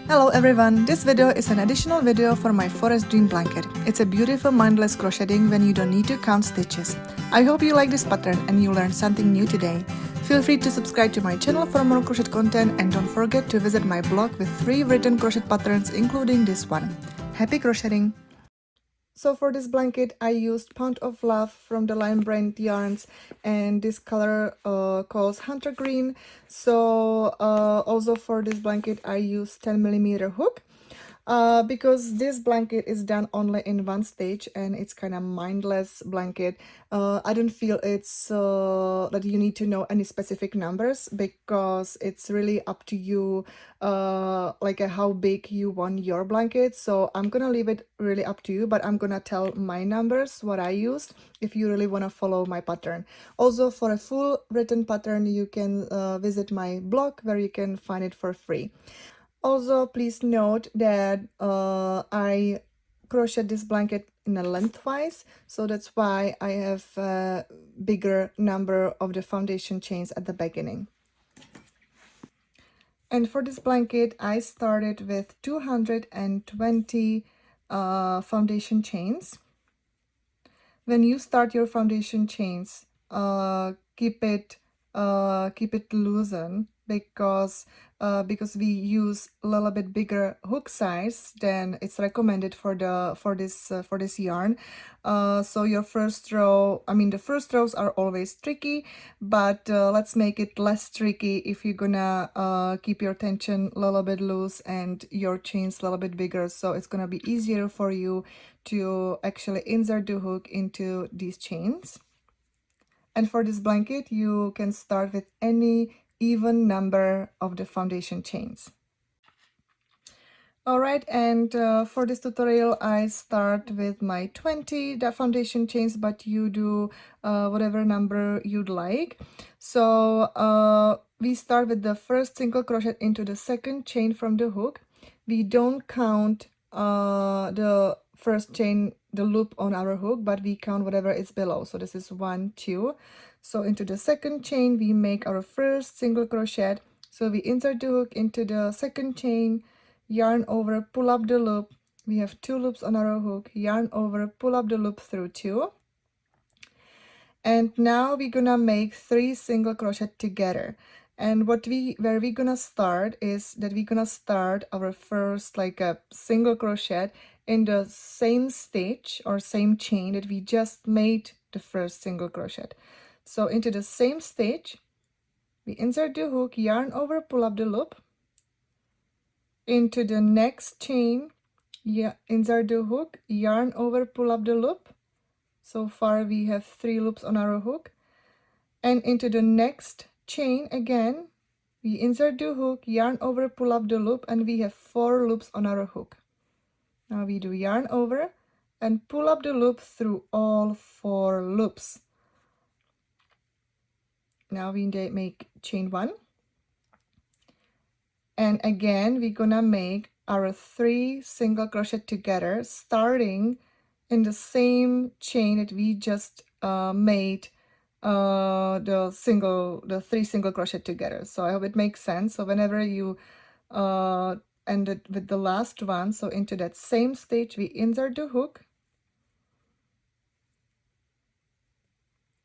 Hello everyone, this video is an additional video for my Forest Dream blanket. It's a beautiful mindless crocheting when you don't need to count stitches. I hope you like this pattern and you learned something new today. Feel free to subscribe to my channel for more crochet content and don't forget to visit my blog with 3 written crochet patterns including this one. Happy crocheting! So for this blanket, I used Pound of Love from the Lion Brand yarns, and this color calls Hunter Green. So also for this blanket, I used 10mm hook. Because this blanket is done only in one stage and it's kind of mindless blanket. I don't feel it's that you need to know any specific numbers because it's really up to you how big you want your blanket. So I'm gonna leave it really up to you, but I'm gonna tell my numbers, what I used, if you really want to follow my pattern. Also for a full written pattern, you can visit my blog where you can find it for free. Also, please note that I crochet this blanket in a lengthwise, so that's why I have a bigger number of the foundation chains at the beginning. And for this blanket, I started with 220 foundation chains. When you start your foundation chains, keep it loosened because we use a little bit bigger hook size than it's recommended for this yarn. So your first row, the first rows are always tricky, but let's make it less tricky if you're gonna keep your tension a little bit loose and your chains a little bit bigger, so it's gonna be easier for you to actually insert the hook into these chains. And for this blanket, you can start with any even number of the foundation chains. Alright, and for this tutorial, I start with my 20 the foundation chains, but you do whatever number you'd like. So we start with the first single crochet into the second chain from the hook. We don't count the first chain, the loop on our hook, but we count whatever is below. So this is 1, 2. So into the second chain, we make our first single crochet. So we insert the hook into the second chain, yarn over, pull up the loop. We have 2 loops on our hook, yarn over, pull up the loop through 2. And now we're gonna make 3 single crochet together. And where we're gonna start is that we're gonna start our first a single crochet in the same stitch or same chain that we just made the first single crochet. So into the same stitch, we insert the hook, yarn over, pull up the loop. Into the next chain, insert the hook, yarn over, pull up the loop. So far we have 3 loops on our hook. And into the next chain again, we insert the hook, yarn over, pull up the loop, and we have 4 loops on our hook. Now we do yarn over and pull up the loop through all 4 loops. Now we make chain 1. And again, we're gonna make our 3 single crochet together, starting in the same chain that we just made the 3 single crochet together. So I hope it makes sense. So whenever you ended with the last one, so into that same stitch, we insert the hook,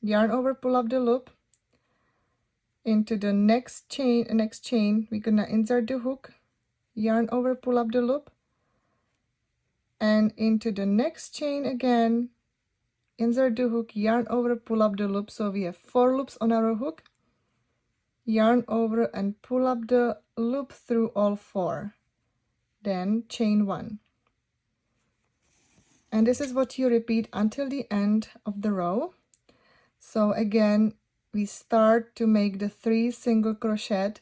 yarn over, pull up the loop. Into the next chain, we're gonna insert the hook, yarn over, pull up the loop, and into the next chain again, insert the hook, yarn over, pull up the loop. So we have 4 loops on our hook, yarn over and pull up the loop through all 4, then chain 1. And this is what you repeat until the end of the row. So again, we start to make the 3 single crochet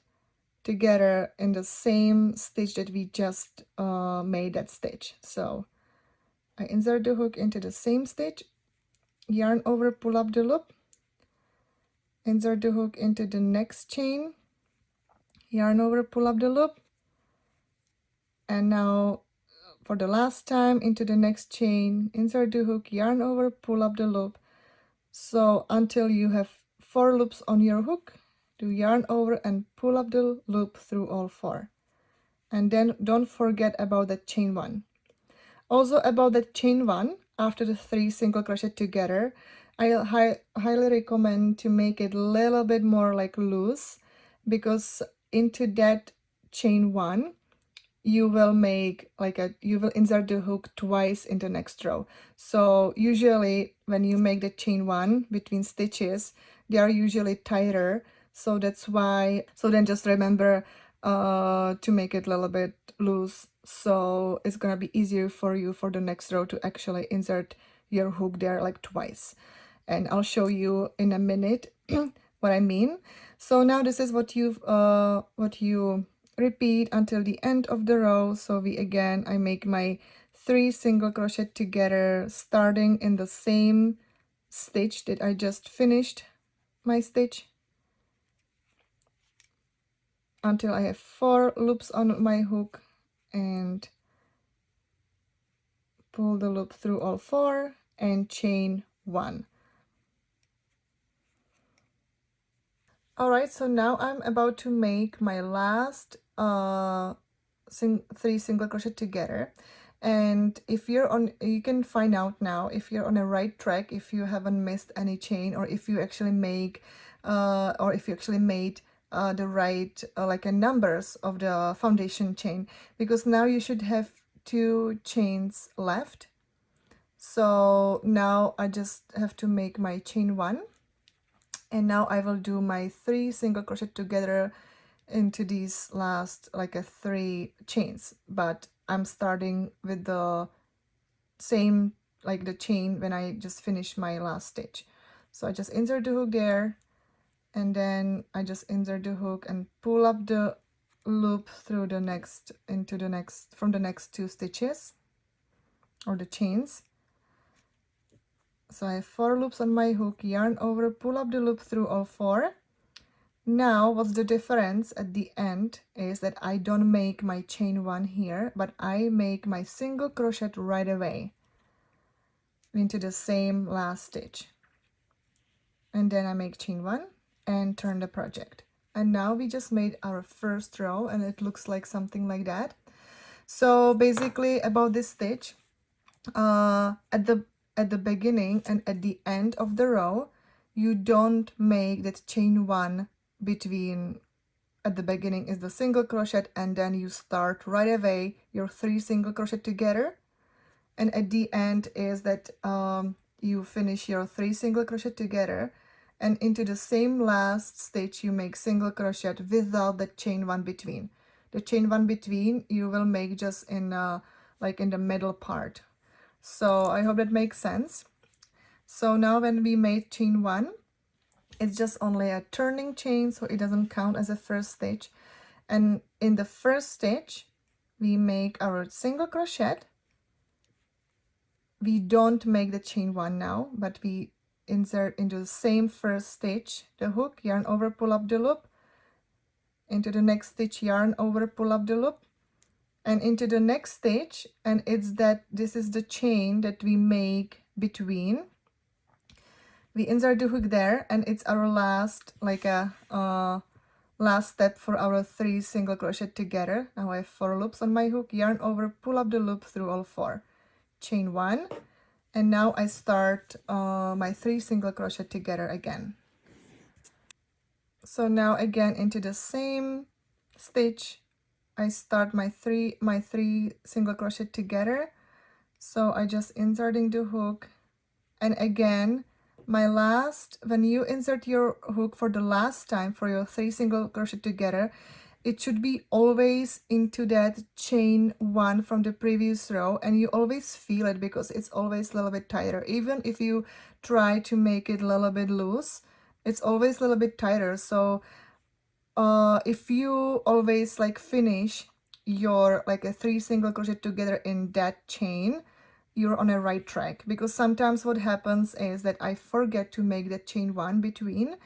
together in the same stitch that we just made that stitch. So I insert the hook into the same stitch, yarn over, pull up the loop, insert the hook into the next chain, yarn over, pull up the loop, and now for the last time into the next chain, insert the hook, yarn over, pull up the loop. So until you have 4 loops on your hook, do yarn over and pull up the loop through all 4. And then don't forget about the chain 1. Also about the chain 1, after the 3 single crochet together, I highly recommend to make it a little bit more like loose, because into that chain 1 you will make like you will insert the hook twice in the next row. So usually when you make the chain 1 between stitches, they are usually tighter, so that's why. So then just remember to make it a little bit loose, so it's gonna be easier for you for the next row to actually insert your hook there like twice. And I'll show you in a minute what I mean. So now this is what you repeat until the end of the row. So I make my 3 single crochet together, starting in the same stitch that I just finished my stitch, until I have 4 loops on my hook, and pull the loop through all 4 and chain 1. Alright, so now I'm about to make my last 3 single crochet together. And if you're on, you can find out now if you're on a right track, if you haven't missed any chain, or if you actually make the right like numbers of the foundation chain, because now you should have 2 chains left. So now I just have to make my chain 1, and now I will do my 3 single crochet together into these last like 3 chains, but I'm starting with the same like the chain when I just finished my last stitch. So I just insert the hook there, and then I just insert the hook and pull up the loop through the next from the next 2 stitches or the chains. So I have 4 loops on my hook, yarn over, pull up the loop through all 4. Now what's the difference at the end is that I don't make my chain 1 here, but I make my single crochet right away into the same last stitch, and then I make chain 1 and turn the project. And now we just made our first row, and it looks like something like that. So basically about this stitch, at the beginning and at the end of the row, you don't make that chain 1 between. At the beginning is the single crochet, and then you start right away your 3 single crochet together, and at the end is that you finish your 3 single crochet together, and into the same last stitch you make single crochet without the chain 1 between. The chain 1 between you will make just in like in the middle part. So I hope that makes sense. So now when we made chain 1, it's just only a turning chain, so it doesn't count as a first stitch. And in the first stitch we make our single crochet. We don't make the chain 1 now, but we insert into the same first stitch the hook, yarn over, pull up the loop, into the next stitch, yarn over, pull up the loop, and into the next stitch, and this is the chain that we make between. We insert the hook there, and it's our last last step for our 3 single crochet together. Now I have 4 loops on my hook, yarn over, pull up the loop through all 4, chain 1, and now I start my 3 single crochet together again. So now again into the same stitch I start my three single crochet together. So I just inserting the hook, and again when you insert your hook for the last time for your 3 single crochet together, it should be always into that chain 1 from the previous row, and you always feel it because it's always a little bit tighter. Even if you try to make it a little bit loose, it's always a little bit tighter. So if you always like finish your like a 3 single crochet together in that chain, you're on a right track. Because sometimes what happens is that I forget to make that chain 1 between,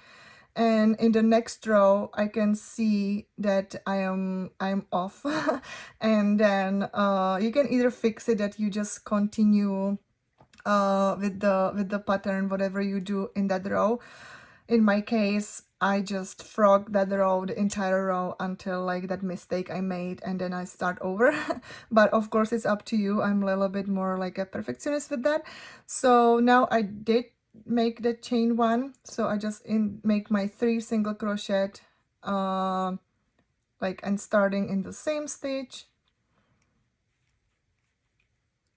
and in the next row I can see that I'm off and then you can either fix it that you just continue with the pattern whatever you do in that row. In my case, I just frog that row, the entire row, until like that mistake I made, and then I start over. But of course it's up to you. I'm a little bit more like a perfectionist with that. So now I did make the chain one, so I just make my 3 single crochet, like, and starting in the same stitch.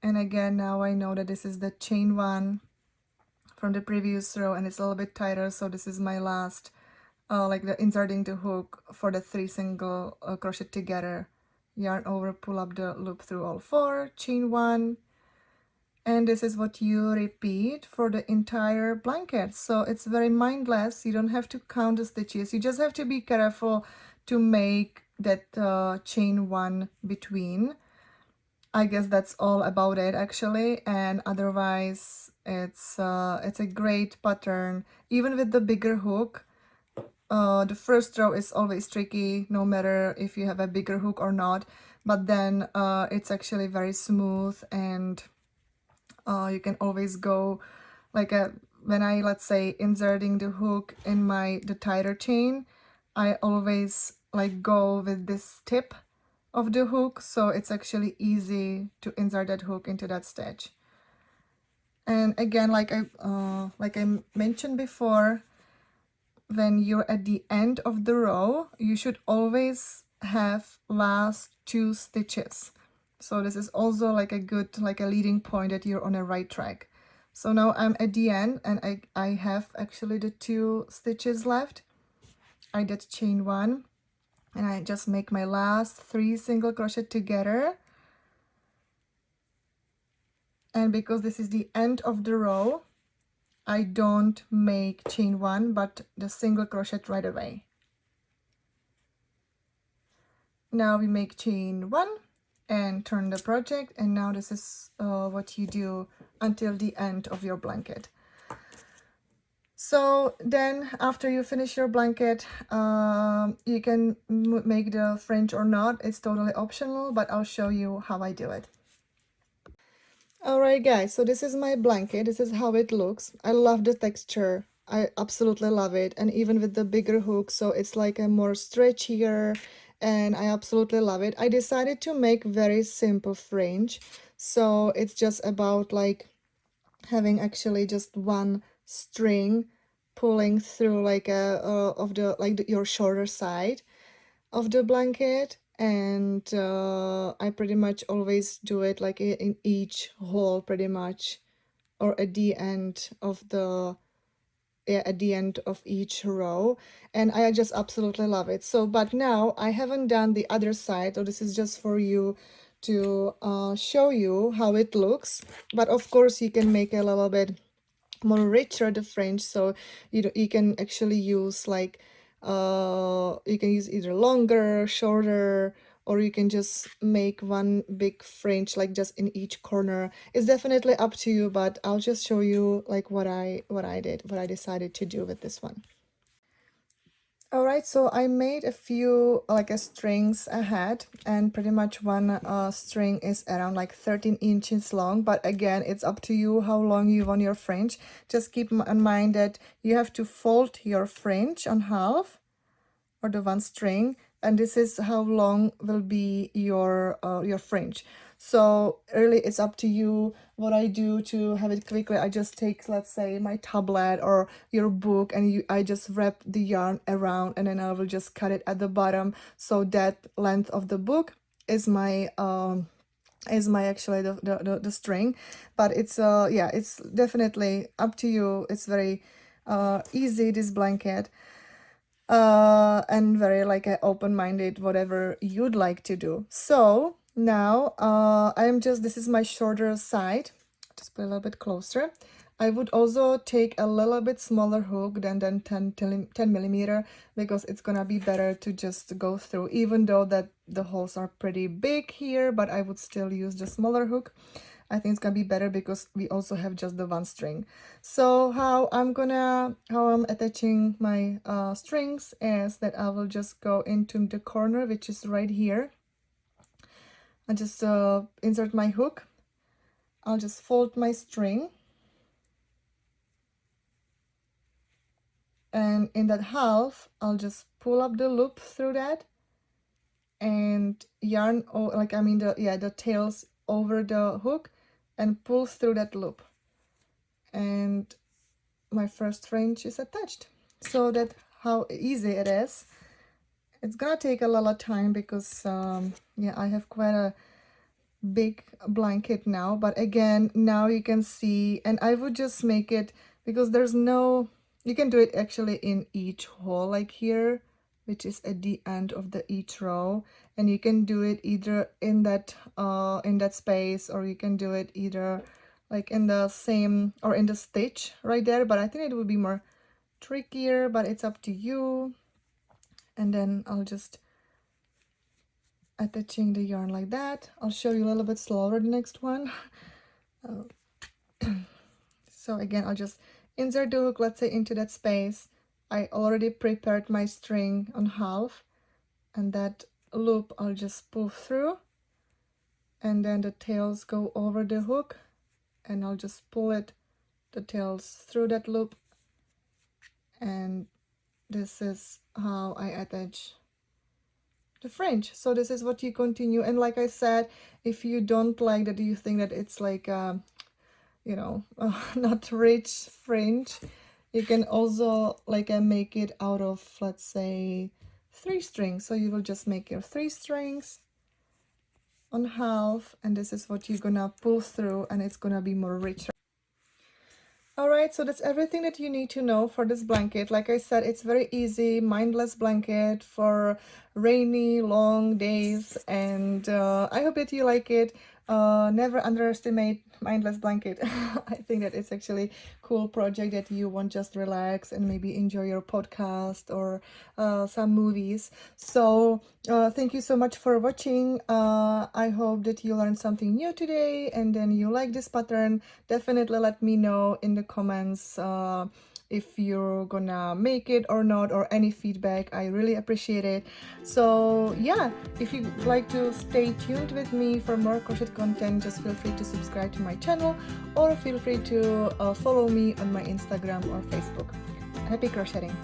And again, now I know that this is the chain one from the previous row, and it's a little bit tighter, so this is my last, like the inserting the hook for the 3 single crochet together, yarn over, pull up the loop through all 4, chain 1, and this is what you repeat for the entire blanket. So it's very mindless. You don't have to count the stitches, you just have to be careful to make that chain 1 between. I guess that's all about it actually, and otherwise it's a great pattern even with the bigger hook. The first row is always tricky no matter if you have a bigger hook or not, but then it's actually very smooth, and you can always go like when I, let's say, inserting the hook in the tighter chain, I always like go with this tip of the hook, so it's actually easy to insert that hook into that stitch. And again, like I mentioned before, when you're at the end of the row, you should always have last 2 stitches. So this is also like a good, like a leading point that you're on the right track. So now I'm at the end, and I have actually the 2 stitches left. I did chain 1, and I just make my last 3 single crochet together. And because this is the end of the row, I don't make chain 1 but the single crochet right away. Now we make chain 1 and turn the project, and now this is what you do until the end of your blanket. So then after you finish your blanket, you can make the fringe or not, it's totally optional, but I'll show you how I do it. Alright guys, so this is my blanket, this is how it looks. I love the texture, I absolutely love it, and even with the bigger hook, so it's like a more stretchier, and I absolutely love it. I decided to make very simple fringe, so it's just about like having actually just one string pulling through like your shoulder side of the blanket, and I pretty much always do it like in each hole pretty much, or at the end of each row, and I just absolutely love it. So but now I haven't done the other side, so this is just for you to show you how it looks, but of course you can make a little bit more richer the fringe, so you can actually use like you can use either longer, shorter, or you can just make one big fringe like just in each corner. It's definitely up to you, but I'll just show you like what I decided to do with this one. Alright, so I made a few like strings ahead, and pretty much one string is around like 13 inches long, but again it's up to you how long you want your fringe. Just keep in mind that you have to fold your fringe on half, or the one string, and this is how long will be your fringe. So really it's up to you. What I do to have it quickly, I just take, let's say, my tablet or your book, and I just wrap the yarn around, and then I will just cut it at the bottom, so that length of the book is my actually the string. But it's yeah, it's definitely up to you. It's very easy, this blanket, and very like open-minded, whatever you'd like to do. So now this is my shorter side, just put a little bit closer. I would also take a little bit smaller hook than 10 millimeter, because it's gonna be better to just go through, even though that the holes are pretty big here, but I would still use the smaller hook. I think it's gonna be better because we also have just the one string. So how I'm attaching my strings is that I will just go into the corner, which is right here. I just insert my hook. I'll just fold my string, and in that half I'll just pull up the loop through that and yarn, or like I mean the tails over the hook and pull through that loop, and my first fringe is attached. So that's how easy it is. It's gonna take a lot of time because yeah, I have quite a big blanket now, but again, now you can see, and I would just make it, because there's no, you can do it actually in each hole, like here, which is at the end of the each row, and you can do it either in that space, or you can do it either like in the same or in the stitch right there, but I think it would be more trickier, but it's up to you. And then I'll just attaching the yarn like that. I'll show you a little bit slower the next one. So again, I'll just insert the hook, let's say, into that space. I already prepared my string on half, and that loop I'll just pull through, and then the tails go over the hook, and I'll just pull it, the tails through that loop, and this is how I attach the fringe. So this is what you continue. And like I said, if you don't like that, you think that it's like you know, not rich fringe, you can also like make it out of, let's say, 3 strings. So you will just make your 3 strings on half, and this is what you're gonna pull through, and it's gonna be more rich. Alright, so that's everything that you need to know for this blanket. Like I said, it's very easy, mindless blanket for rainy, long days, and I hope that you like it. Never underestimate mindless blanket. I think that it's actually cool project that you want just relax and maybe enjoy your podcast or some movies. So thank you so much for watching. I hope that you learned something new today, and then you like this pattern. Definitely let me know in the comments if you're gonna make it or not, or any feedback. I really appreciate it. So yeah, if you'd like to stay tuned with me for more crochet content, just feel free to subscribe to my channel, or feel free to follow me on my Instagram or Facebook. Happy crocheting!